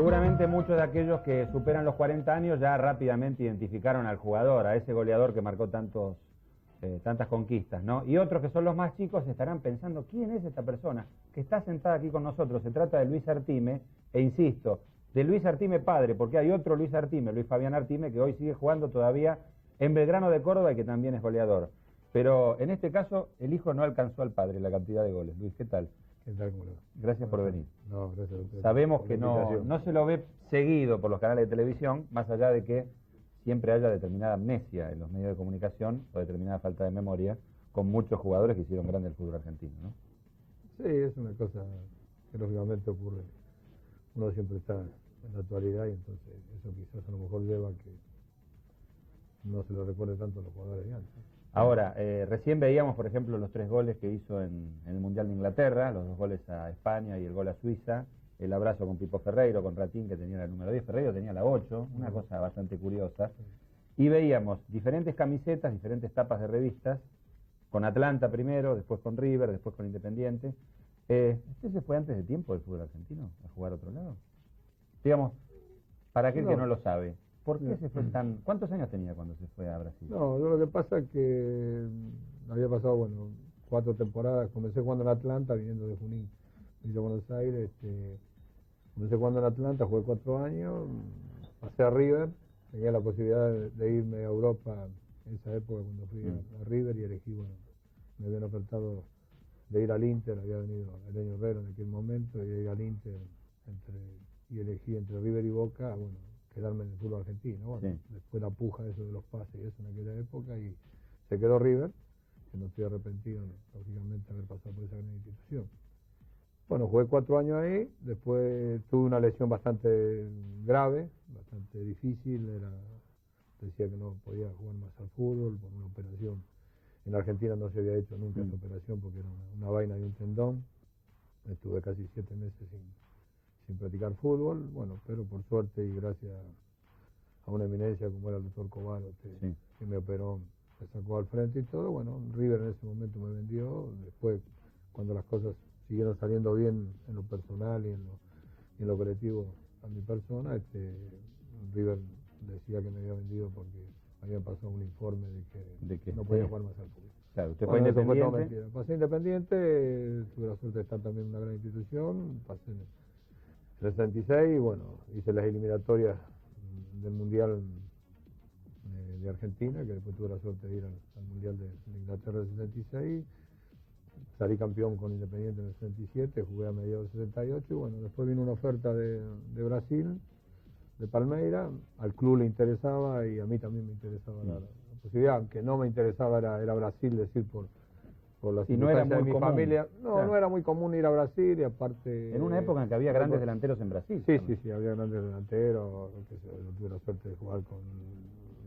seguramente muchos de aquellos que superan los 40 años ya rápidamente identificaron al jugador, a ese goleador que marcó tantas conquistas, ¿no? Y otros que son los más chicos estarán pensando, ¿quién es esta persona que está sentada aquí con nosotros? Se trata de Luis Artime, e insisto, de Luis Artime padre, porque hay otro Luis Artime, Luis Fabián Artime, que hoy sigue jugando todavía en Belgrano de Córdoba y que también es goleador. Pero en este caso, el hijo no alcanzó al padre la cantidad de goles. Luis, ¿qué tal? ¿Qué tal, cómo le va? Gracias por venir. No, gracias a usted. Sabemos que no se lo ve seguido por los canales de televisión, más allá de que siempre haya determinada amnesia en los medios de comunicación o determinada falta de memoria con muchos jugadores que hicieron grande el fútbol argentino, ¿no? Sí, es una cosa que lógicamente ocurre. Uno siempre está en la actualidad y entonces eso quizás a lo mejor lleva a que no se lo recuerde tanto a los jugadores de antes. Ahora, recién veíamos, por ejemplo, los 3 goles que hizo en el Mundial de Inglaterra, los 2 goles a España y el gol a Suiza, el abrazo con Pipo Ferreiro, con Ratín, que tenía el número 10, Ferreiro tenía la 8, una cosa bastante curiosa. Y veíamos diferentes camisetas, diferentes tapas de revistas, con Atlanta primero, después con River, después con Independiente. ¿Usted se fue antes de tiempo del fútbol argentino a jugar a otro lado? Digamos, para aquel que no lo sabe, ¿por qué se fue tan...? ¿Cuántos años tenía cuando se fue a Brasil? No, yo lo que pasa es que había pasado, 4 temporadas. Comencé jugando en Atlanta, viniendo de Junín, vine a Buenos Aires. Comencé jugando en Atlanta, jugué 4 años, pasé a River, tenía la posibilidad de irme a Europa en esa época cuando fui a River y elegí, me habían ofertado de ir al Inter, había venido Eleño Herrera en aquel momento, y ir al Inter y elegí entre River y Boca, quedarme en el fútbol argentino. Después la puja eso de los pases y eso en aquella época, y se quedó River, que no estoy arrepentido, lógicamente, haber pasado por esa gran institución. Jugué 4 años ahí, después tuve una lesión bastante grave, bastante difícil, decía que no podía jugar más al fútbol por una operación. En Argentina no se había hecho nunca esa operación porque era una vaina de un tendón. Estuve casi 7 meses sin practicar fútbol, pero por suerte y gracias a una eminencia como era el doctor Cobalo, que me operó, me sacó al frente y todo. River en ese momento me vendió. Después, cuando las cosas siguieron saliendo bien en lo personal y en lo colectivo a mi persona, River decía que me había vendido porque había pasado un informe de que no podía jugar más al fútbol. Claro, usted fue Independiente. Fue todo mentira. Pasé Independiente, tuve la suerte de estar también en una gran institución, pasé en el 66 y hice las eliminatorias del Mundial de Argentina, que después tuve la suerte de ir al Mundial de Inglaterra del 66. Salí campeón con Independiente en el 67, jugué a mediados del 68 y después vino una oferta de Brasil, de Palmeiras. Al club le interesaba y a mí también me interesaba la posibilidad, aunque no me interesaba era Brasil, decir por la circunstancia de mi común. Familia. Claro. No era muy común ir a Brasil y aparte... En una época en que había grandes delanteros en Brasil. Sí, había grandes delanteros, yo tuve la suerte de jugar con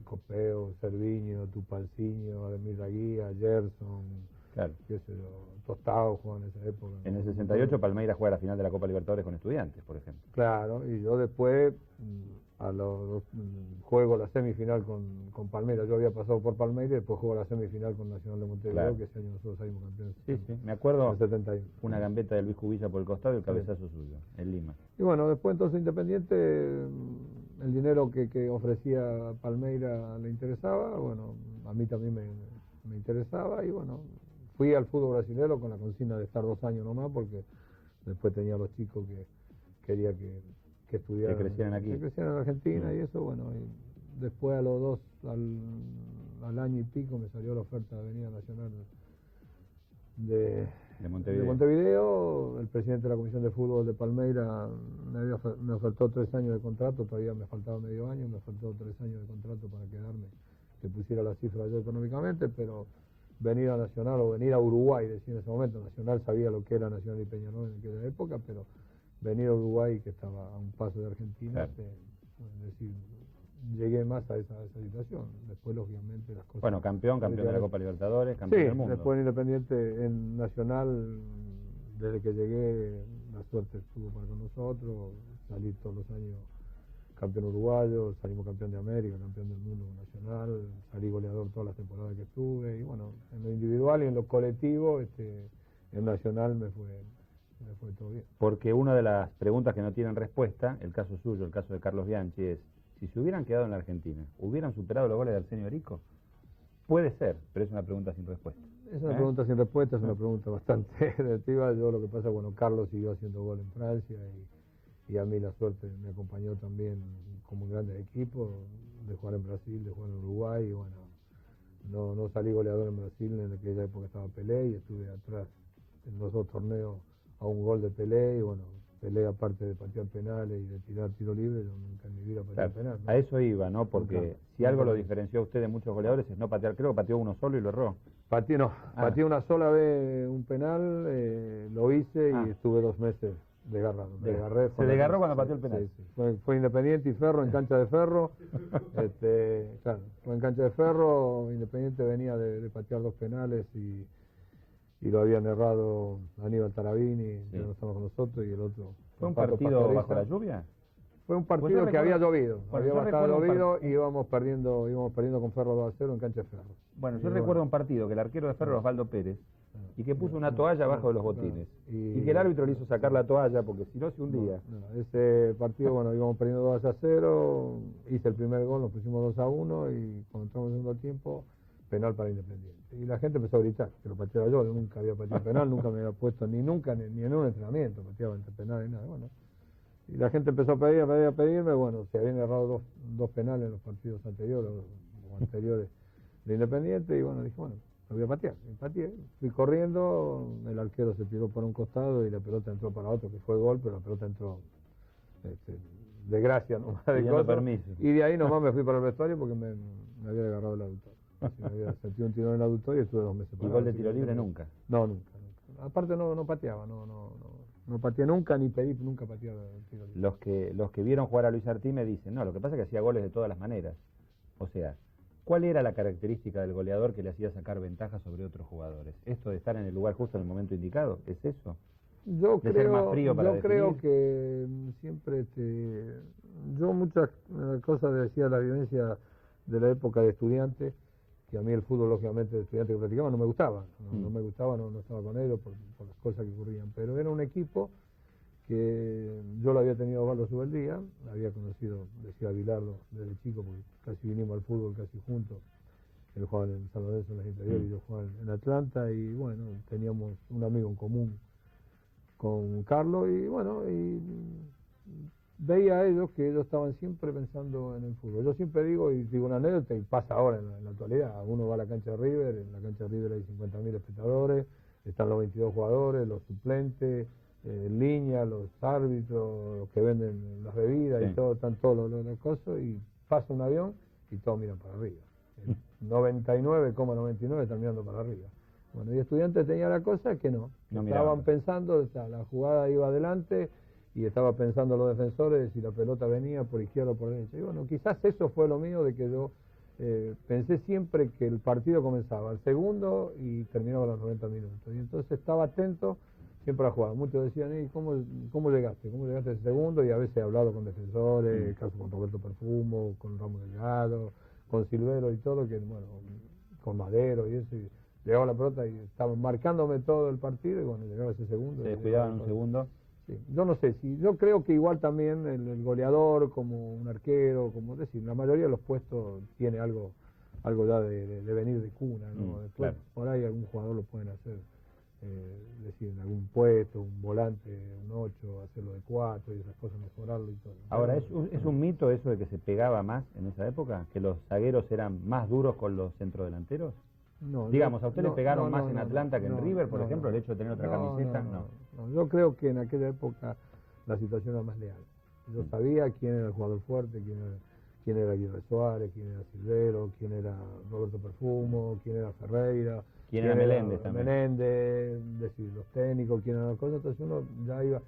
Copeo, Cerviño, Tupalcinho, Ademir Raguía, Gerson... Claro. Tostado jugaba en esa época. En el 68 Palmeiras juega la final de la Copa Libertadores con Estudiantes, por ejemplo. Claro, y yo después juego la semifinal con Palmeiras. Yo había pasado por Palmeiras y después juego la semifinal con Nacional de Montevideo, que ese año nosotros salimos campeones. Sí, me acuerdo. En el 71. Una gambeta de Luis Cubilla por el costado y el cabezazo suyo, en Lima. Y después entonces Independiente, el dinero que ofrecía Palmeiras le interesaba, a mí también me interesaba y fui al fútbol brasileño con la consigna de estar 2 años nomás, porque después tenía a los chicos que quería que estudiaran. Que crecieran aquí. Que crecieran en Argentina y eso, y después a los 2, al año y pico, me salió la oferta de venir a Nacional de Montevideo. El presidente de la Comisión de Fútbol de Palmeiras me ofertó 3 años de contrato, todavía me faltaba medio año, me ofertó 3 años de contrato para quedarme, que pusiera la cifra yo económicamente, pero venir a Nacional o venir a Uruguay, decía en ese momento, Nacional sabía lo que era Nacional y Peñarol en aquella época, pero venir a Uruguay, que estaba a un paso de Argentina, claro. Es decir, llegué más a esa situación. Después, lógicamente, las cosas... campeón de la Copa Libertadores, campeón del mundo. Después en Independiente, en Nacional, desde que llegué, la suerte estuvo para con nosotros, salí todos los años campeón uruguayo, salimos campeón de América, campeón del mundo nacional, salí goleador todas las temporadas que estuve, y en lo individual y en lo colectivo, en Nacional me le fue todo bien. Porque una de las preguntas que no tienen respuesta, el caso suyo, el caso de Carlos Bianchi, es, si se hubieran quedado en la Argentina, ¿hubieran superado los goles de Arsenio Erico? Puede ser, pero es una pregunta sin respuesta. Es una pregunta sin respuesta, es una pregunta bastante relativa. Yo lo que pasa, bueno, Carlos siguió haciendo gol en Francia y a mí la suerte me acompañó también como un grande equipo de jugar en Brasil, de jugar en Uruguay, y bueno, no salí goleador en Brasil, en aquella época estaba Pelé y estuve atrás en los dos torneos a un gol de Pelé, y bueno, Pelé aparte de patear penales y de tirar tiro libre, yo nunca en mi vida pateé penal, ¿no? A eso iba, ¿no? Porque Nunca, si algo nunca. lo diferenció a usted de muchos goleadores es no patear, creo que pateó uno solo y lo erró. Pateé una sola vez un penal, lo hice y estuve 2 meses desgarrado. Me desgarré. Se desgarró cuando pateó el penal. Sí. Fue Independiente y Ferro en cancha de Ferro. Claro, fue en cancha de Ferro. Independiente venía de patear 2 penales y lo habían errado Aníbal Tarabini, que no estaba con nosotros, y el otro. ¿Fue un partido bajo la lluvia? Fue un partido que había llovido, había bastante llovido y íbamos perdiendo con Ferro 2-0 en cancha de Ferro. Bueno, yo recuerdo un partido que el arquero de Ferro era Osvaldo Pérez y que puso una toalla abajo de los botines y que el árbitro le hizo sacar la toalla porque si no se hundía. Ese partido, bueno, íbamos perdiendo 2-0, hice el primer gol, nos pusimos 2-1 y cuando entramos en el segundo tiempo, penal para Independiente. Y la gente empezó a gritar, que lo pateaba yo nunca había pateado penal, nunca me había puesto ni en un entrenamiento, pateaba entre penal y nada, bueno. Y la gente empezó a pedirme, bueno, se habían errado dos penales en los partidos anteriores de Independiente, y bueno, dije, bueno, lo voy a patear. Y pateé, fui corriendo, el arquero se tiró por un costado y la pelota entró para otro, que fue gol, pero la pelota entró de gracia nomás. Permiso. Y de ahí nomás me fui para el vestuario porque me había agarrado el aductor. Me había sentido un tirón en el aductor y estuve 2 meses parado. ¿Y gol de tiro libre nunca? No, nunca. Aparte no pateaba, no pateé nunca, ni pedí, nunca pateaba el tiro libre. Los que vieron jugar a Luis Artí me dicen, no, lo que pasa es que hacía goles de todas las maneras. O sea, ¿cuál era la característica del goleador que le hacía sacar ventaja sobre otros jugadores? ¿Esto de estar en el lugar justo en el momento indicado? ¿Es eso? Yo ser más frío para creo que siempre, yo muchas cosas decía la vivencia de la época de estudiante, que a mí el fútbol, lógicamente, de estudiante que practicaba no me gustaba, no estaba con ellos por las cosas que ocurrían, pero era un equipo que yo lo había tenido a Osvaldo Subeldía, había conocido, decía Bilardo, desde chico, porque casi vinimos al fútbol casi juntos. Él jugaba en San Lorenzo en las inferiores y yo jugaba en Atlanta, y bueno, teníamos un amigo en común con Carlos, y bueno, y veía a ellos que ellos estaban siempre pensando en el fútbol. Yo siempre digo, y digo una anécdota, y pasa ahora en la actualidad, uno va a la cancha de River, en la cancha de River hay 50.000 espectadores, están los 22 jugadores, los suplentes, línea, los árbitros, los que venden las bebidas y todo, están todos los cosas, y pasa un avión y todos miran para arriba. El 99,99 están mirando para arriba. Bueno, y Estudiantes tenía la cosa que no estaban pensando, la jugada iba adelante y estaba pensando los defensores si la pelota venía por izquierda o por derecha. Y bueno, quizás eso fue lo mío, de que yo pensé siempre que el partido comenzaba al segundo y terminaba a los 90 minutos. Y entonces estaba atento siempre a jugar. Muchos decían, ¿y cómo llegaste? ¿Cómo llegaste al segundo? Y a veces he hablado con defensores, caso con Roberto Perfumo, con Ramos Delgado, con Silvero y todo, que bueno, con Madero y eso. Y llegaba la pelota y estaban marcándome todo el partido, y bueno, llegaba ese segundo. ¿Se descuidaban un segundo? Sí. Yo no sé, yo creo que igual también el goleador, como un arquero, como decir, la mayoría de los puestos tiene algo ya de venir de cuna, ¿no? Después, claro. Por ahí algún jugador lo pueden hacer, decir, en algún puesto, un volante, un 8, hacerlo de 4 y esas cosas, mejorarlo y todo. Ahora, ¿es un mito eso de que se pegaba más en esa época? ¿Que los zagueros eran más duros con los centrodelanteros? No, digamos, ¿a usted le pegaron más en Atlanta que en River, por ejemplo, el hecho de tener otra camiseta? No, yo creo que en aquella época la situación era más leal. Yo sabía quién era el jugador fuerte, quién era Aguirre Suárez, quién era Silvero, quién era Roberto Perfumo, quién era Ferreira, quién era Meléndez también. Menéndez, decir, los técnicos, quién eran las cosas, entonces uno ya iba,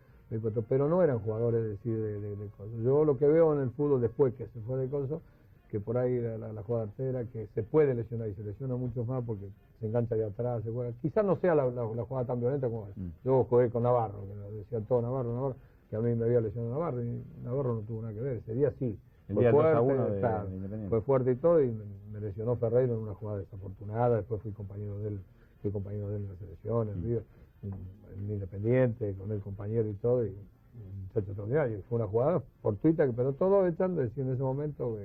pero no eran jugadores de cosas. Yo lo que veo en el fútbol después que se fue de cosas, que por ahí la jugada artera, que se puede lesionar y se lesiona mucho más porque se engancha de atrás, se juega. Quizás no sea la jugada tan violenta como es. Yo jugué con Navarro, que lo decía todo Navarro, que a mí me había lesionado Navarro, y Navarro no tuvo nada que ver, ese día sí. Fue fuerte, de fue fuerte y todo, y me lesionó Ferreira en una jugada desafortunada, después fui compañero de él en la selección, en River. en Independiente, con el compañero y todo, y un muchacho extraordinario. Fue una jugada fortuita, pero todo echando decir en ese momento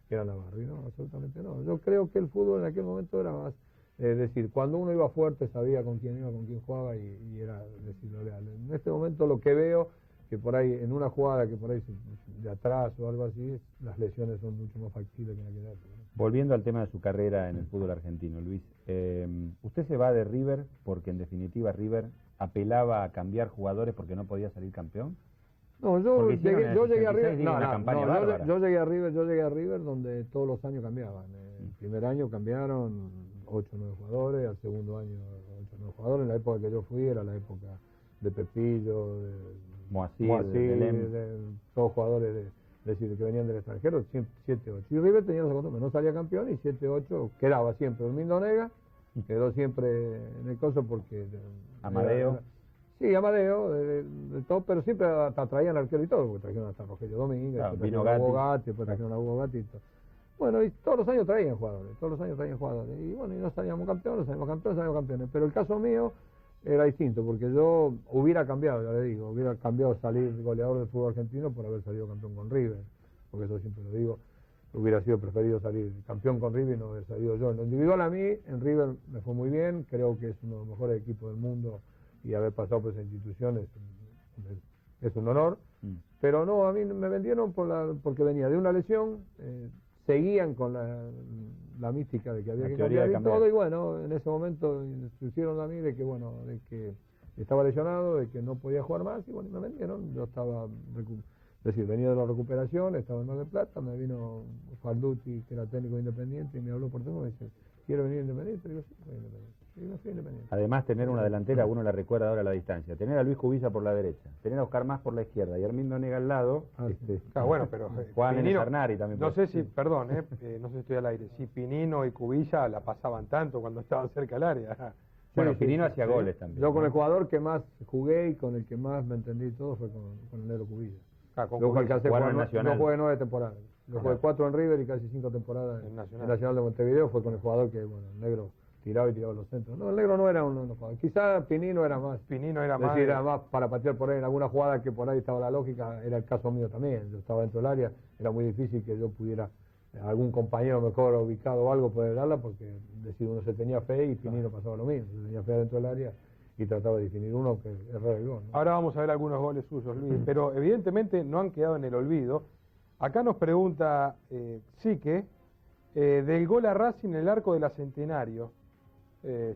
que era Navarro, y no, absolutamente no. Yo creo que el fútbol en aquel momento era más, decir, cuando uno iba fuerte sabía con quién iba, con quién jugaba y era decirlo leal. En este momento lo que veo, que por ahí en una jugada que por ahí de atrás o algo así, las lesiones son mucho más factibles que en aquella época, ¿no? Volviendo al tema de su carrera en el fútbol argentino, Luis, usted se va de River porque en definitiva River apelaba a cambiar jugadores porque no podía salir campeón. No, yo llegué a River. Yo llegué a River donde todos los años cambiaban. El primer año cambiaron 8 o 9 jugadores, al segundo año 8 o 9 jugadores. En la época que yo fui era la época de Pepillo, de Moacir, de todos jugadores decir, que venían del extranjero, 7, 8. Y River tenía esa costumbre, no salía campeón y 7, 8 quedaba siempre. Durmiendo Nega quedó siempre en el coso porque... Amadeo. Sí, Amadeo, de todo, pero siempre hasta traían arquero y todo, porque trajeron hasta Rogelio Domínguez, claro, vino Gatti, después trajeron a Hugo Gatti y todo. Bueno, y todos los años traían jugadores, y bueno, y no salíamos campeones, pero el caso mío era distinto, porque yo hubiera cambiado, ya le digo, hubiera cambiado salir goleador del fútbol argentino por haber salido campeón con River, porque eso siempre lo digo, hubiera sido preferido salir campeón con River y no haber salido yo. En lo individual a mí, en River me fue muy bien, creo que es uno de los mejores equipos del mundo, y haber pasado por esa institución es un honor, pero no, a mí me vendieron porque venía de una lesión, seguían con la mística de que había que cambiar y todo, y bueno, en ese momento se hicieron a mí de que estaba lesionado, de que no podía jugar más, y bueno, me vendieron. Yo estaba, venía de la recuperación, estaba en Mar del Plata, me vino Falduti, que era técnico Independiente, y me habló por teléfono y me dice, ¿quiero venir a Independiente? Y yo, sí, voy a Independiente. Y me fui a Independiente. Además, tener una delantera, uno la recuerda ahora a la distancia. Tener a Luis Cubilla por la derecha, tener a Oscar Más por la izquierda y Hermindo Nega al lado. Bueno, pero Juan Sarnari también. No sé si, perdón, no sé si estoy al aire, si Pinino y Cubilla la pasaban tanto cuando estaban cerca del área. Bueno, Pinino hacía goles también. Yo con el jugador que más jugué y con el que más me entendí todo fue con el negro Cubilla. Yo jugué 9 temporadas. Yo jugué 4 en River y casi 5 temporadas en Nacional de Montevideo. Fue con el jugador que, bueno, el negro tiraba y tiraba los centros. No, el negro no era un jugador. Quizá Pinino era más. Era más para patear por ahí en alguna jugada que por ahí estaba la lógica. Era el caso mío también. Yo estaba dentro del área. Era muy difícil que yo pudiera, algún compañero mejor ubicado o algo, poder darla, porque decir uno se tenía fe y Pinino pasaba lo mismo. Se tenía fe dentro del área y trataba de definir uno que errara el gol, ¿no? Ahora vamos a ver algunos goles suyos, Luis, pero evidentemente no han quedado en el olvido. Acá nos pregunta Sique, del gol a Racing en el arco de la Centenario,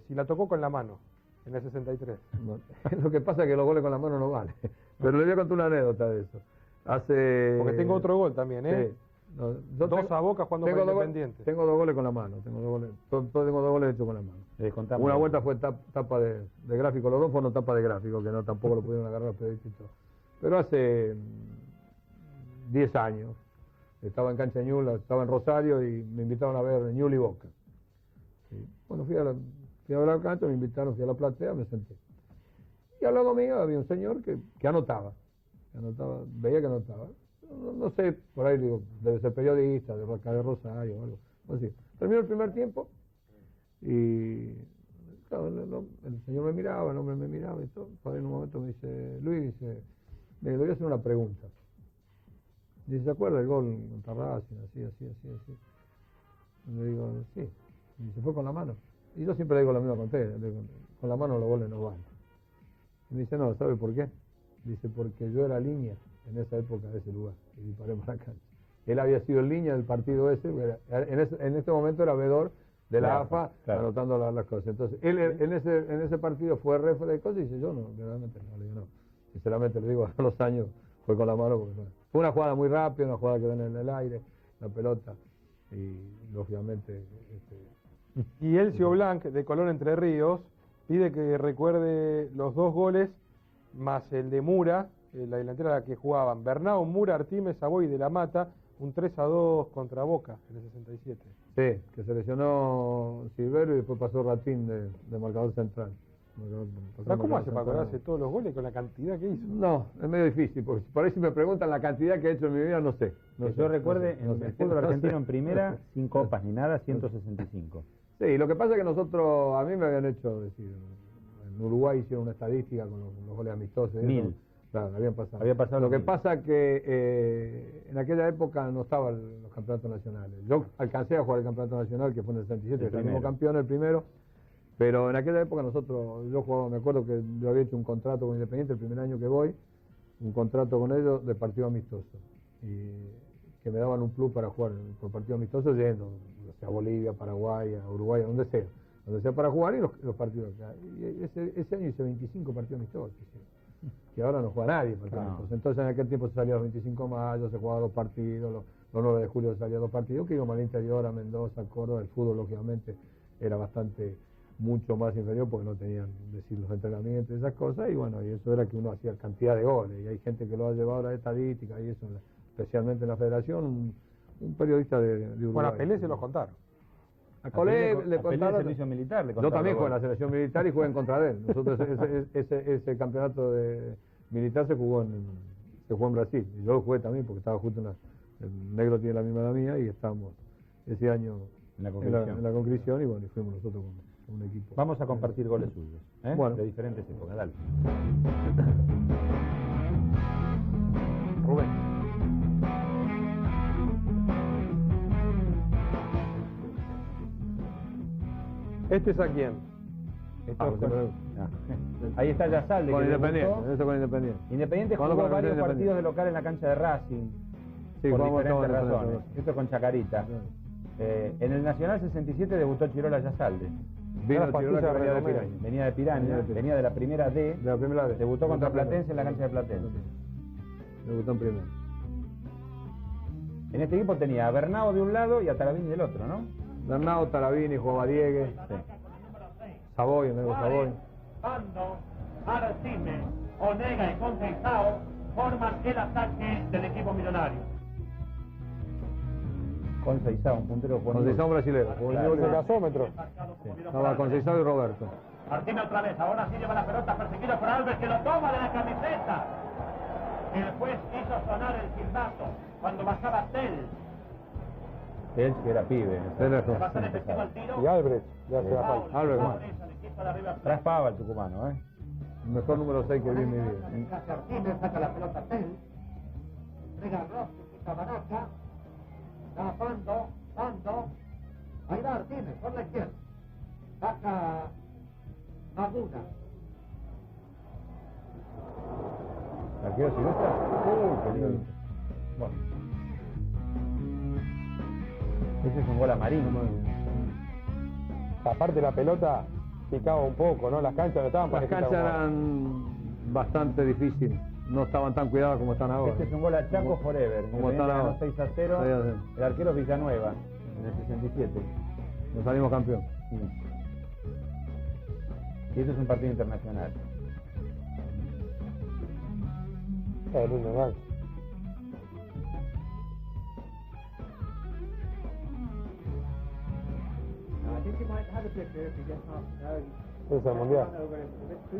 si la tocó con la mano en el 63. Bueno, lo que pasa es que los goles con la mano no valen, pero le voy a contar una anécdota de eso. Porque tengo otro gol también, Sí. No, dos a Boca cuando fue Independiente. Tengo 2 goles con la mano, tengo 2 goles hechos con la mano. Una vuelta fue tapa de gráfico, los dos fueron tapa de gráfico, que no tampoco lo pudieron agarrar los periodistas. Pero hace 10 años, estaba en Cancha de Ñuble, estaba en Rosario y me invitaron a ver Ñuble y Boca. Y, bueno, fui a ver la cancha, me invitaron, fui a la platea, me senté. Y al lado mío había un señor que anotaba, veía que anotaba. No sé, por ahí digo, debe ser periodista, de Rosario o algo así. Terminó el primer tiempo y claro, el señor me miraba, el hombre me miraba y todo. Por ahí en un momento me dice, Luis, le voy a hacer una pregunta. Dice, ¿se acuerda el gol contra Racing? Así. Y le digo, sí. Y se fue con la mano. Y yo siempre le digo lo mismo con la mano los goles no valen. Y me dice, no, ¿sabe por qué? Dice, porque yo era línea en esa época de ese lugar, y disparé para la cancha. Él había sido en línea del partido ese, en este momento era veedor de la AFA, anotando las cosas. Entonces, él en ese partido fue referee de cosas y dice, yo no, realmente no, le digo no. Sinceramente le digo, a los años fue con la mano, porque fue una jugada muy rápida, una jugada que ven en el aire, la pelota, y lógicamente... Y Elcio Blanc, de Colón Entre Ríos, pide que recuerde los 2 goles, más el de Mura, la delantera a la que jugaban Bernao, Mura, Artimes, Savoy de la Mata, un 3-2 contra Boca en el 67. Sí, que se lesionó Silverio y después pasó Ratín de marcador central. ¿Cómo hace para acordarse todos los goles con la cantidad que hizo? No, es medio difícil, porque por ahí si me preguntan la cantidad que he hecho en mi vida, no sé. Yo recuerde, en el fútbol argentino en primera, sin copas ni nada, 165. Sí, lo que pasa es que nosotros, a mí me habían hecho decir... Uruguay hicieron una estadística con los goles amistosos. 1000. Claro, habían pasado. Había pasado Lo los que 1000. pasa que en aquella época no estaban los campeonatos nacionales. Yo alcancé a jugar el campeonato nacional, que fue en el 67, El salimos primero. campeón el primero. Pero en aquella época yo jugaba, me acuerdo que yo había hecho un contrato con Independiente el primer año que voy, un contrato con ellos de partido amistoso. Y que me daban un plus para jugar por partido amistoso yendo, o sea, a Bolivia, Paraguay, a Uruguay, a donde sea para jugar y los partidos acá. Y ese año hice 25 partidos amistosos, que ahora no juega nadie partidos amistosos. Entonces en aquel tiempo se salía los 25 de mayo, se jugaba 2 partidos, los 9 de julio se salía 2 partidos, que íbamos al interior, a Mendoza, a Córdoba. El fútbol lógicamente era mucho más inferior porque no tenían decir los entrenamientos y esas cosas, y bueno, y eso era que uno hacía cantidad de goles, y hay gente que lo ha llevado a la estadística y eso, especialmente en la federación, un periodista de Uruguay. Bueno, a Pelé se los contaron. A Colé le Pelé el contaron. servicio militar. Le Yo contaron también los jugué en la goles. selección militar y jugué en contra de él. Nosotros ese campeonato militar se jugó en Brasil, y yo jugué también porque estaba justo el negro tiene la misma edad mía y estábamos ese año En la en conscripción. la conscripción, y bueno, y fuimos nosotros con un equipo. Vamos a compartir goles suyos, ¿eh? Bueno. De diferentes épocas, dale. Rubén. ¿Este es a quién? Esto es José con- Manuel. Ahí está Yazalde, Con que Independiente, debutó. eso con Independiente. Independiente Cuando jugó con varios Independiente. partidos de local en la cancha de Racing, Sí, por jugamos diferentes todos en la razones. cancha. Esto es con Chacarita. En el Nacional 67 debutó Chirola Yazalde. Vino Las Chirola que pastillas venía de Redomé. Piraña. Venía de Piraña, venía de la primera D, De la primera vez. debutó contra primero. Platense en la cancha de Platense. Debutó en primero. En este equipo tenía a Bernao de un lado y a Tarabini del otro, ¿no? Bernardo Tarabini, jugaba Diegue, Sí. Savoy, el negro Savoy. Bando, Arcime, Onega y Conceição forman el ataque del equipo millonario. Conceição, un puntero con Conceição brasilero. Jugó en Claro. Newell's. El gasómetro. Estaba Conceição y Roberto. Arcime otra vez, ahora sí lleva la pelota perseguido por Alves que lo toma de la camiseta. El juez hizo sonar el silbato cuando bajaba Tel. Él que era pibe. en esa Él era época. Va a ser efectivo el tiro. Y Albrecht le hace la Foul, falta. Albert, favorece al equipo de arriba. Raspaba el tucumano, ¿eh? El mejor número 6 que vi en mi vida. Arcime saca la pelota Tel. Entrega a Rossi, quita Baraca. Da Bando. Ahí va Arcime, por la izquierda. Saca Maguna. Arquero Silvestre. Qué lindo. Bueno. Ese es un gol amarillo. Aparte la pelota picaba un poco, ¿no? Las canchas no estaban Las parejitas canchas como ahora. eran bastante difíciles. No estaban tan cuidadas como están ahora. Este es un gol a Chaco Forever. Como Independiente están ganó ahora. 6-0. 6-0. El arquero es Villanueva, en el 67. Nos salimos campeón. Sí. Y este es un partido internacional. Qué lindo, ¿no? Ese es el mundial.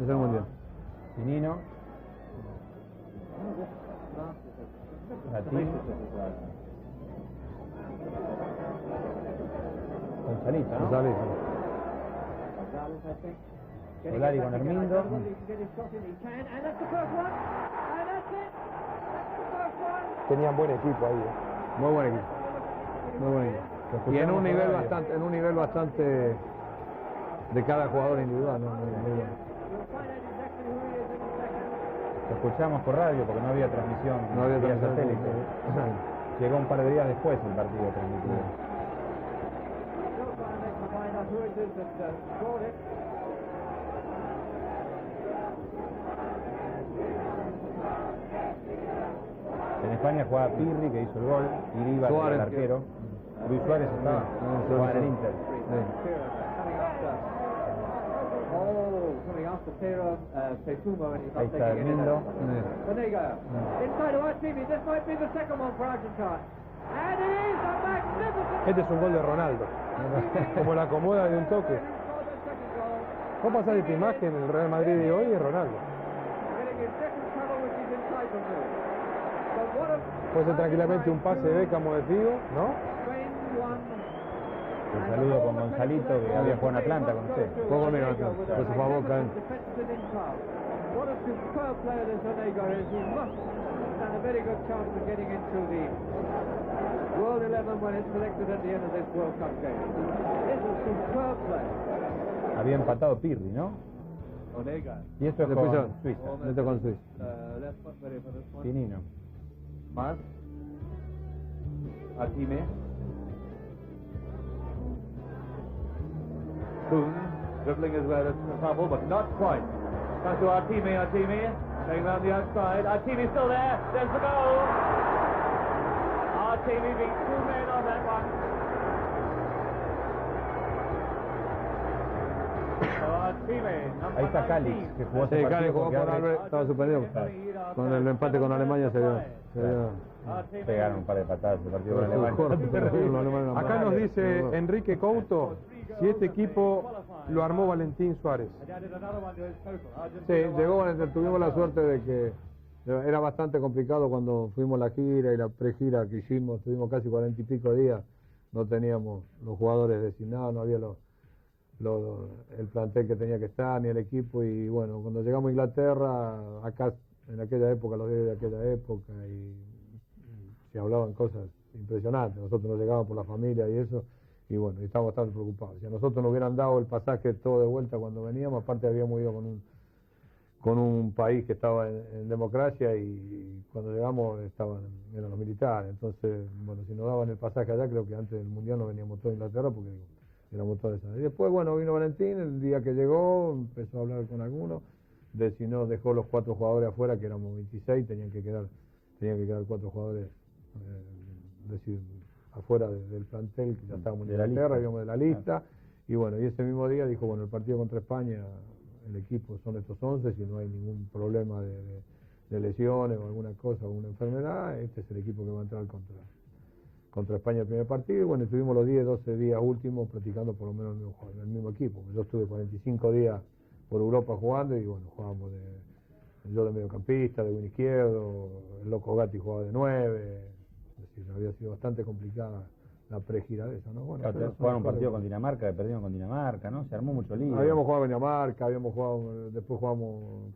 Es el mundial. Pinino. Ratín. Gonzalito, ¿no? Salí. Solari con Hermindo. Tenían buen equipo ahí. Muy buen equipo. Muy buen equipo. Y en un nivel bastante de cada jugador individual, ¿no? Muy bueno. Lo escuchamos por radio porque no había transmisión No había vía transmisión. satélite. Llegó un par de días después el partido transmitido. En España jugaba Pirri, que hizo el gol, Iribar, que era Suárez, el arquero. Luis Suárez estaba, jugaba en el Inter. Ahí está Hermindo. Este es un gol de Ronaldo. Como la acomoda de un toque. Vos pasás esta imagen en el Real Madrid de hoy y es Ronaldo. Puede ser tranquilamente un pase de Beckham o de Figo, ¿no? Los saludo con Gonzalito, que había jugado en Atlanta con usted. Jugó conmigo en Atlanta, por su favor, Boca. What a superb player this Onega is. He must stand a very good chance of getting into the World 11 when it's selected at the end of this World Cup game. He's a superb player. Había empatado Pirri, ¿no? Onega. Y esto es Después con yo. Suiza. Esto con Suiza. Left foot ready for this one. Pinino. Mas. Artime. Kuhn dribbling as well as trouble, but not quite. Comes to Artime, going round the outside. Artime still there. There's the goal. Artime beat 2 men on that one. So Artime, number Ahí está Calix, 19. que jugó Sí, ese Cali partido jugó porque por ahora Albert, estaba suspendido. Con el empate con Alemania se dio. pegaron un par de patadas el partido con Alemania. Acá nos dice Enrique Couto si este equipo lo armó Valentín Suárez. Sí, llegó, tuvimos la suerte de que era bastante complicado cuando fuimos la gira y la pregira que hicimos, tuvimos casi 40 y pico días, no teníamos los jugadores designados, no había el plantel que tenía que estar, ni el equipo, y bueno, cuando llegamos a Inglaterra, acá en aquella época, los días de aquella época, y se hablaban cosas impresionantes, nosotros nos llegábamos por la familia y eso, y bueno, y estábamos bastante preocupados. Si a nosotros nos hubieran dado el pasaje todo de vuelta cuando veníamos, aparte habíamos ido con un país que estaba en democracia, y cuando llegamos eran los militares, entonces, bueno, si nos daban el pasaje allá, creo que antes del Mundial no veníamos todos a Inglaterra, porque éramos todos esa. Y después, bueno, vino Valentín, el día que llegó, empezó a hablar con algunos, si no dejó los 4 jugadores afuera, que éramos 26, tenían que quedar 4 jugadores, decir, afuera del plantel, que ya estábamos en Inglaterra, íbamos de la lista, y bueno, y ese mismo día dijo, bueno, el partido contra España, el equipo son estos 11, si no hay ningún problema de lesiones o alguna cosa, o alguna enfermedad, este es el equipo que va a entrar contra España el primer partido, y bueno, estuvimos los 10, 12 días últimos practicando por lo menos el mismo equipo. Yo estuve 45 días por Europa jugando, y bueno, jugábamos yo de mediocampista, de win izquierdo, el Loco Gatti jugaba de 9, es decir, había sido bastante complicada la pregira de esa, ¿no? Bueno, jugaron un partido con Dinamarca, perdieron con Dinamarca, ¿no? Se armó mucho lío. Habíamos jugado con Dinamarca, después jugamos,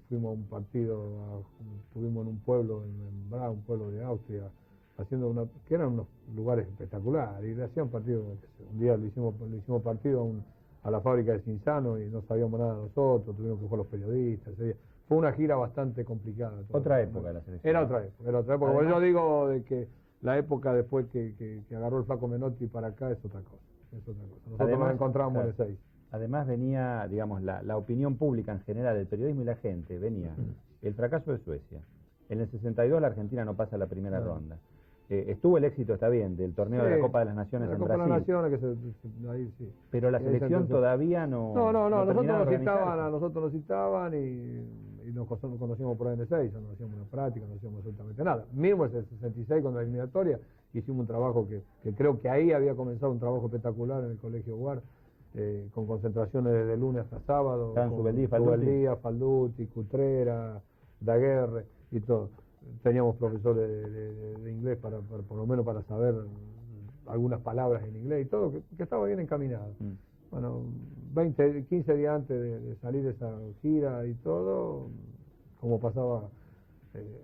fuimos a un partido, estuvimos en un pueblo, en Bra, un pueblo de Austria, haciendo que eran unos lugares espectaculares, y le hacían partido, un día le hicimos partido a la fábrica de Cinzano, y no sabíamos nada nosotros, tuvimos que jugar los periodistas, fue una gira bastante complicada. Otra época de la selección. Era otra época, porque yo digo de que la época después que agarró el Flaco Menotti para acá es otra cosa, Nosotros además, nos encontramos en 6. Además venía, digamos, la opinión pública en general, el periodismo y la gente, venía el fracaso de Suecia. En el 62 la Argentina no pasa la primera ronda. Estuvo el éxito, está bien, del torneo de la Copa de las Naciones en Brasil. La Copa de las Naciones, ahí sí. Pero la selección todavía no... No, nosotros nos citaban y nos conocíamos por N6, no hacíamos una práctica, no hacíamos absolutamente nada. Mismo en el 66 con la eliminatoria hicimos un trabajo que creo que ahí había comenzado un trabajo espectacular en el Colegio UAR, con concentraciones desde lunes hasta sábado. Estaban con Subeldí, Falduti, Cutrera, Daguerre y todo. Teníamos profesores de inglés para por lo menos para saber algunas palabras en inglés y todo, que estaba bien encaminado. Bueno, 15 días antes de salir de esa gira y todo, como pasaba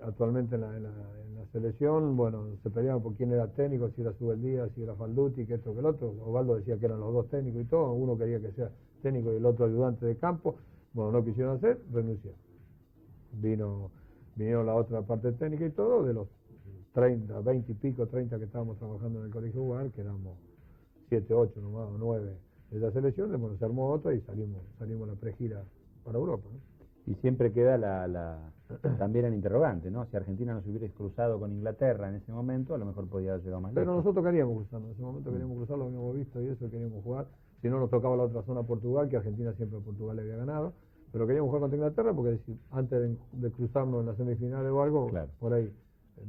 actualmente en la selección, bueno, se peleaban por quién era técnico, si era Subeldía, si era Falduti, que esto, que el otro. Osvaldo decía que eran los dos técnicos y todo, uno quería que sea técnico y el otro ayudante de campo. Bueno, no quisieron hacer, renunciaron. Vinieron la otra parte técnica y todo, de los 30, 20 y pico, 30 que estábamos trabajando en el Colegio UAR, que éramos 7, 8 nomás, o 9 de esa selección, bueno, se armó otra y salimos a la pregira para Europa, ¿no? Y siempre queda también el interrogante, ¿no? Si Argentina no se hubiera cruzado con Inglaterra en ese momento, a lo mejor podía haber llegado más lejos. Pero nosotros queríamos cruzarnos, en ese momento queríamos cruzar, lo habíamos visto y eso, queríamos jugar. Si no, nos tocaba la otra zona Portugal, que Argentina siempre a Portugal le había ganado. Pero queríamos jugar contra Inglaterra porque antes de cruzarnos en las semifinales o algo, claro, por ahí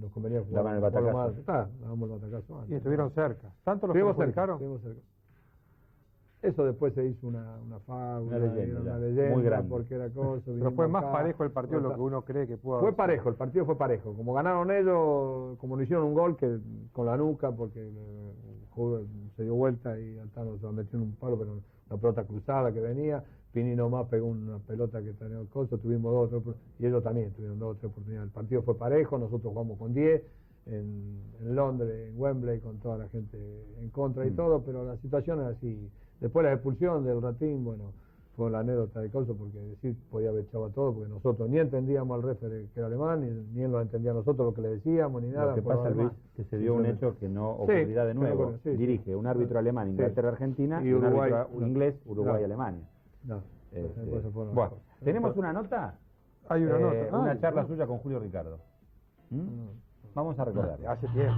nos convenía jugar. Daban el batacazo. Dábamos el batacazo antes. Y estuvieron cerca. ¿Tanto los que nos cercaron? Estuvimos cerca. Eso después se hizo una fábula, una leyenda, muy grande. Porque era cosa. Pero fue más parejo el partido de lo que uno cree que pudo haber Fue sido. parejo, el partido fue parejo. Como ganaron ellos, como no hicieron un gol que con la nuca, porque el jugador se dio vuelta y Altano se metió en un palo, pero una pelota cruzada que venía. Pini nomás pegó una pelota que tenía el costo, tuvimos 2 o 3, y ellos también tuvieron 2 o 3 oportunidades. El partido fue parejo, nosotros jugamos con 10, en Londres, en Wembley, con toda la gente en contra y todo, pero la situación es así. Después la expulsión del Ratín, bueno, fue la anécdota de Coso, porque decir podía haber echado a todo, porque nosotros ni entendíamos al referee que era alemán, ni él lo entendía a nosotros lo que le decíamos, ni nada. Lo que pasa, Luis, que se dio un hecho que no ocurrirá de nuevo. Dirige un árbitro alemán, Inglaterra-Argentina, y un Uruguay, árbitro inglés, Uruguay-Alemania. Bueno, ¿tenemos una nota? Hay una nota. Una charla suya con Julio Ricardo. Vamos a recordarla. Hace tiempo.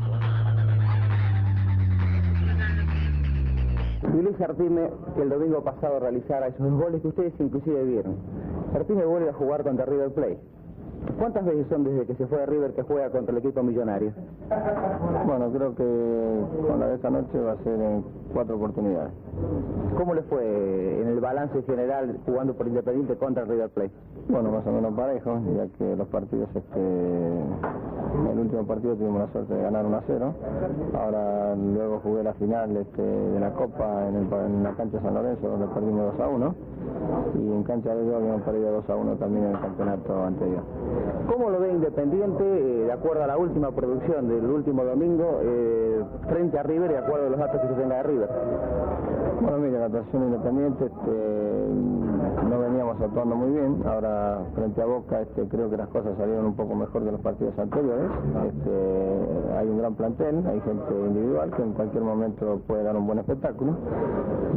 Y Luis Artime, que el domingo pasado realizara esos 2 goles que ustedes inclusive vieron. Artime vuelve a jugar contra River Plate. ¿Cuántas veces son desde que se fue a River que juega contra el equipo millonario? Bueno, creo que con la de esta noche va a ser en 4 oportunidades. ¿Cómo le fue en el balance general jugando por Independiente contra River Plate? Bueno, más o menos parejo, ya que los partidos, en el último partido tuvimos la suerte de ganar 1-0. Ahora luego jugué la final de la Copa en la cancha de San Lorenzo, donde perdimos 2-1. Y en cancha de ellos habíamos perdido 2-1 también en el campeonato anterior. ¿Cómo lo ve Independiente, de acuerdo a la última producción del último domingo, frente a River, de acuerdo a los datos que se tenga de River? Bueno, mira, la actuación Independiente no veníamos actuando muy bien. Ahora, frente a Boca, creo que las cosas salieron un poco mejor de los partidos anteriores. Hay un gran plantel, hay gente individual que en cualquier momento puede dar un buen espectáculo.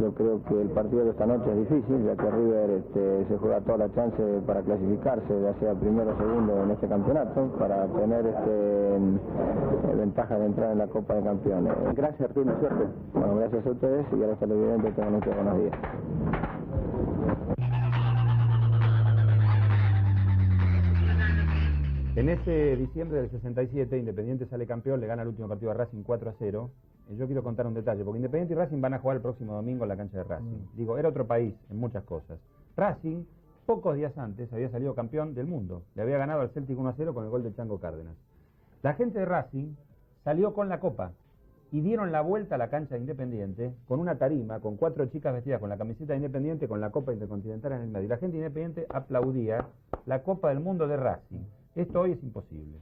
Yo creo que el partido de esta noche es difícil, ya que River se juega toda la chance para clasificarse, ya sea primero o segundo en este campeonato, para tener ventaja de entrar en la Copa de Campeones. Gracias, Artime, suerte. Bueno, gracias a ustedes y a los televidentes, tengan muchos buenos días. En ese diciembre del 67, Independiente sale campeón, le gana el último partido a Racing 4-0. Yo quiero contar un detalle, porque Independiente y Racing van a jugar el próximo domingo en la cancha de Racing. Digo, era otro país en muchas cosas. Racing, pocos días antes, había salido campeón del mundo. Le había ganado al Celtic 1-0 con el gol de Chango Cárdenas. La gente de Racing salió con la copa y dieron la vuelta a la cancha de Independiente con una tarima, con 4 chicas vestidas con la camiseta de Independiente, con la Copa Intercontinental en el medio. Y la gente de Independiente aplaudía la Copa del Mundo de Racing. Esto hoy es imposible.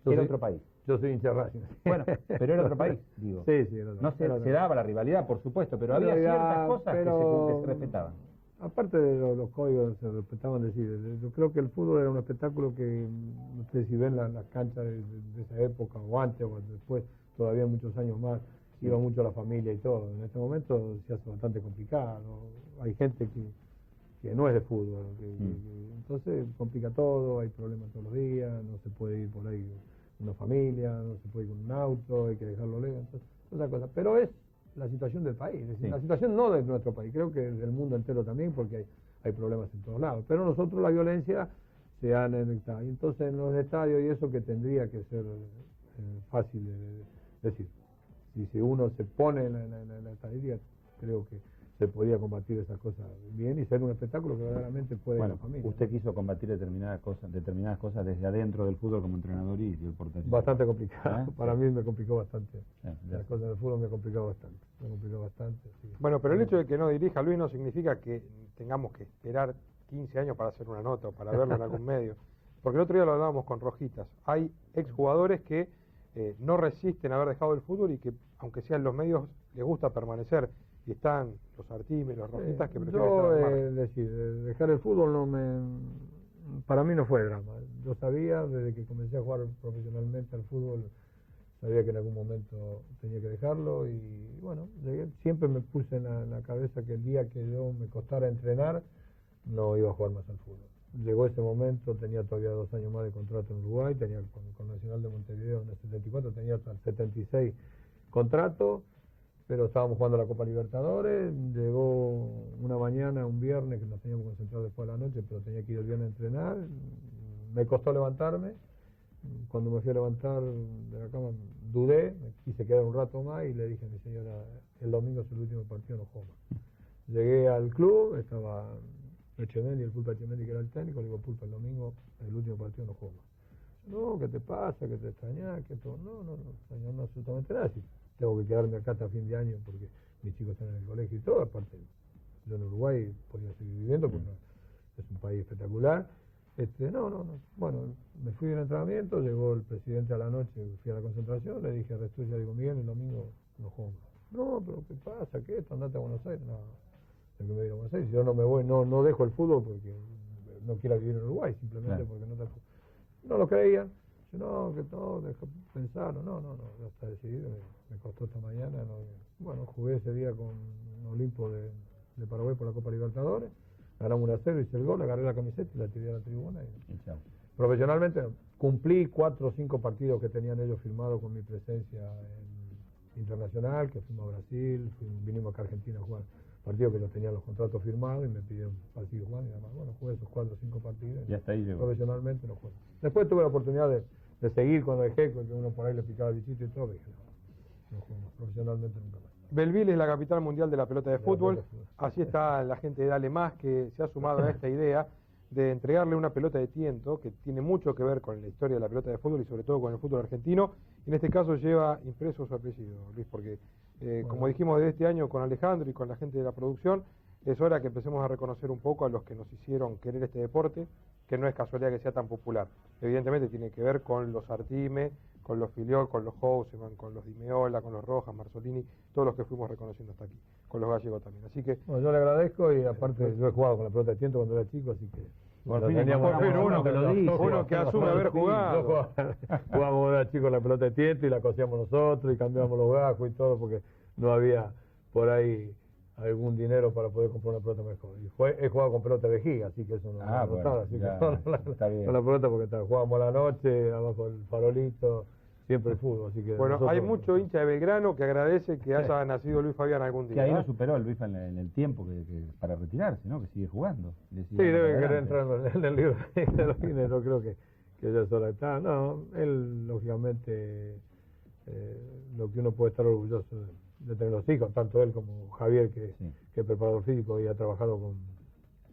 Era otro país. Yo soy hincha de Racing. Bueno, pero era otro país, digo. Sí, no se daba la rivalidad, por supuesto, pero había ciertas cosas que se respetaban. Aparte de los códigos se respetaban, decir, yo creo que el fútbol era un espectáculo que, no sé si ven las canchas de esa época, o antes, o después, todavía muchos años más, iba mucho la familia y todo. En este momento se hace bastante complicado. Hay gente que no es de fútbol, entonces complica todo, hay problemas todos los días, no se puede ir por ahí con una familia, no se puede ir con un auto, hay que dejarlo lejos, entonces, otra cosa. Pero es la situación del país, es decir, la situación no de nuestro país, creo que del mundo entero también, porque hay problemas en todos lados. Pero nosotros la violencia se han entrado, y entonces en los estadios y eso que tendría que ser fácil de decir. Y si uno se pone en la estadía, creo que se podía combatir esas cosas bien y ser un espectáculo que verdaderamente puede ir a la familia. Usted quiso combatir determinadas cosas desde adentro del fútbol como entrenador y el portero. Bastante complicado. Para mí me complicó bastante. Las cosas del fútbol me complicó bastante. Sí. Bueno, pero el hecho de que no dirija Luis no significa que tengamos que esperar 15 años para hacer una nota o para verlo en algún medio. Porque el otro día lo hablábamos con Rojitas. Hay exjugadores que no resisten haber dejado el fútbol y que, aunque sean los medios, les gusta permanecer. Y están los Artime, los Rojitas que prefieren estar al margen. Decir, dejar el fútbol para mí no fue drama. Yo sabía, desde que comencé a jugar profesionalmente al fútbol, sabía que en algún momento tenía que dejarlo y bueno, siempre me puse en la cabeza que el día que yo me costara entrenar, no iba a jugar más al fútbol. Llegó ese momento, tenía todavía 2 años más de contrato en Uruguay, tenía con Nacional de Montevideo en el 74, tenía hasta el 76 contrato, pero estábamos jugando la Copa Libertadores. Llegó una mañana, un viernes, que nos teníamos concentrados después de la noche, pero tenía que ir el viernes a entrenar. Me costó levantarme. Cuando me fui a levantar de la cama, dudé, me quise quedar un rato más y le dije a mi señora, el domingo es el último partido, no juego más. Llegué al club, estaba Echemendi, el Pulpa Echemendi que era el técnico, le digo, Pulpa, el domingo, el último partido no juego más. No, ¿qué te pasa? ¿Qué te extrañas? ¿Qué todo? No, extrañar no absolutamente nada. Si tengo que quedarme acá hasta fin de año porque mis chicos están en el colegio y todo, aparte yo en Uruguay podía seguir viviendo porque es un país espectacular. No. Bueno, me fui del entrenamiento, llegó el presidente a la noche, fui a la concentración, le dije a Restucia, digo, Miguel, el domingo no juego más. No, pero ¿qué pasa? ¿Qué esto? Andate a Buenos Aires. No, tengo que ir a Buenos Aires. Si yo no me voy, no dejo el fútbol porque no quiero vivir en Uruguay, simplemente porque no te... No lo creían. No, que todo, deja pensar. No, ya está decidido. Me costó esta mañana. No, bueno, jugué ese día con Olimpo de Paraguay por la Copa Libertadores. Ganamos 1-0, hice el gol, agarré la camiseta y la tiré a la tribuna. Y profesionalmente cumplí 4 o 5 partidos que tenían ellos firmados con mi presencia internacional, que fuimos a Brasil, vinimos acá a Argentina a jugar partidos que ya tenían los contratos firmados y me pidieron partidos jugar y nada más. Bueno, jugué esos 4 o 5 partidos. Y hasta ahí llegó. Profesionalmente no jugué. Después tuve la oportunidad de seguir cuando dejé, porque uno por ahí le picaba el bichito y todo, y dije, no juego más. Profesionalmente nunca más. Belleville es la capital mundial de la pelota de fútbol. Así está la gente de Dale Más, que se ha sumado a esta idea de entregarle una pelota de tiento que tiene mucho que ver con la historia de la pelota de fútbol y sobre todo con el fútbol argentino. Y en este caso lleva impreso su apellido, Luis, porque como dijimos de este año con Alejandro y con la gente de la producción, es hora que empecemos a reconocer un poco a los que nos hicieron querer este deporte, que no es casualidad que sea tan popular. Evidentemente tiene que ver con los Artime, con los Filiol, con los Houseman, con los Di Meola, con los Rojas, Marzolini, todos los que fuimos reconociendo hasta aquí, con los gallegos también. Así que bueno, yo le agradezco y aparte yo he jugado con la pelota de tiento cuando era chico, así que... Por fin uno que lo dice. Uno que asume haber jugado. Jugábamos cuando era chico la pelota de tiento y la cosíamos nosotros y cambiábamos los gajos y todo porque no había por ahí algún dinero para poder comprar una pelota mejor. Y he jugado con pelota de vejiga, así que eso no bueno, así ya, que está bien. con la pelota porque jugábamos a la noche, abajo el farolito, siempre el fútbol. Así que bueno, hay mucho hincha de Belgrano que agradece que haya nacido Luis Fabián algún día. Que ahí lo superó el Luis en el tiempo que para retirarse, ¿no? Que sigue jugando. Sí, debe querer entrar en el libro de los Guinness, no creo que ya sola está. No, él lógicamente lo que uno puede estar orgulloso de tener los hijos, tanto él como Javier, que es preparador físico y ha trabajado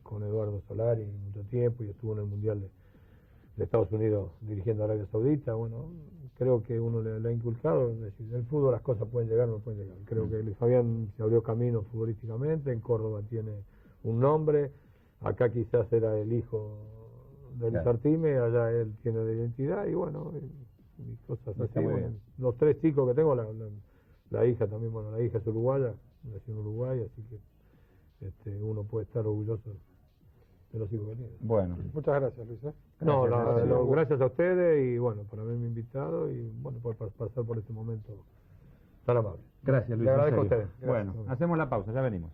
con Eduardo Solari mucho tiempo y estuvo en el Mundial de Estados Unidos dirigiendo a Arabia Saudita. Bueno, creo que uno le ha inculcado, es decir, en el fútbol las cosas pueden llegar o no pueden llegar. Creo que Luis Fabián se abrió camino futbolísticamente, en Córdoba tiene un nombre, acá quizás era el hijo de Luis Artime, allá él tiene la identidad y bueno, y cosas así. Bueno, los 3 chicos que tengo, la hija también, bueno, la hija es uruguaya, nació en Uruguay, así que uno puede estar orgulloso de los hijos que tiene. Bueno. Muchas gracias, Luis. Gracias a ustedes y bueno, por haberme invitado y bueno, por pasar por este momento tan amable. Gracias, Luis. Le agradezco a ustedes. Bueno, hacemos la pausa, ya venimos.